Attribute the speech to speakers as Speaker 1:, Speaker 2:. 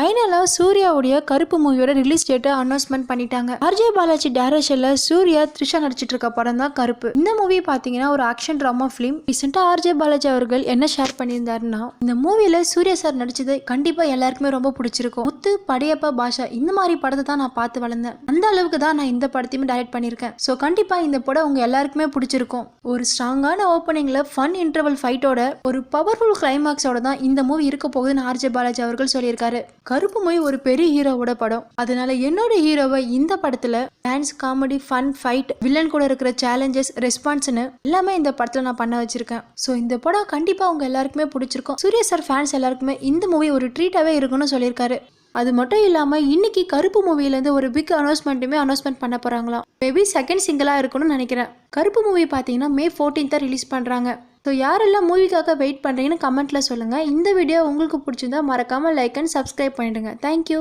Speaker 1: ஃபைனலா சூர்யாவுடைய கருப்பு மூவியோட ரிலீஸ் டேட்டை அனௌன்ஸ்மெண்ட் பண்ணிட்டாங்க. ஆர்ஜே பாலாஜி டைரக்ஷன்ல சூர்யா த்ரிஷா நடிச்சிட்டு இருக்க படம் தான் கருப்பு. இந்த மூவி பாத்தீங்கன்னா ஒரு ஆக்ஷன் டிராமா பிலிம். ரீசெண்டா ஆர்ஜே பாலாஜி அவர்கள் என்ன ஷேர் பண்ணியிருந்தாருன்னா, இந்த மூவில சூர்யா சார் நடிச்சது கண்டிப்பா எல்லாருக்குமே ரொம்ப பிடிச்சிருக்கும். முத்து, படையப்பா, பாஷா இந்த மாதிரி படத்தை தான் நான் பார்த்து வளர்ந்தேன். அந்த அளவுக்கு தான் நான் இந்த படத்தையுமே டைரக்ட் பண்ணியிருக்கேன். ஸோ கண்டிப்பா இந்த படம் உங்க எல்லாருக்குமே பிடிச்சிருக்கும். ஒரு ஸ்ட்ராங்கான ஓப்பனிங்ல ஃபன் இன்டர்வல் ஃபைட்டோட ஒரு பவர்ஃபுல் கிளைமாக்ஸோட தான் இந்த மூவி இருக்க போகுதுன்னு ஆர்ஜே பாலாஜி அவர்கள் சொல்லியிருக்காரு. கருப்பு மூவி ஒரு பெரிய ஹீரோவோட படம். அதனால என்னோட ஹீரோவை இந்த படத்துல dance, comedy, fun, fight, villain கூட இருக்கிற சேலஞ்சஸ், ரெஸ்பான்ஸ்னு எல்லாமே இந்த படத்துல நான் பண்ண வச்சிருக்கேன். ஸோ இந்த படம் கண்டிப்பா உங்க எல்லாருக்குமே பிடிச்சிருக்கும். சூர்யா சார் ஃபேன்ஸ் எல்லாருக்குமே இந்த மூவி ஒரு ட்ரீட்டாவே இருக்குன்னு சொல்லியிருக்காரு. அது மட்டும் இல்லாம இன்னைக்கு கருப்பு மூவிலேருந்து ஒரு பிக் அனௌன்ஸ்மெண்ட் பண்ண போறாங்களாம். மேபி செகண்ட் சிங்கிளா இருக்கும்னு நினைக்கிறேன். கருப்பு மூவி பார்த்தீங்கன்னா May 14 ரிலீஸ் பண்றாங்க. ஸோ யாரெல்லாம் மூவிக்காக வெயிட் பண்ணுறீங்கன்னு கமெண்ட்டில் சொல்லுங்கள். இந்த வீடியோ உங்களுக்கு பிடிச்சிருந்தா மறக்காமல் லைக் அண்ட் சப்ஸ்கிரைப் பண்ணிடுங்க. தேங்க்யூ.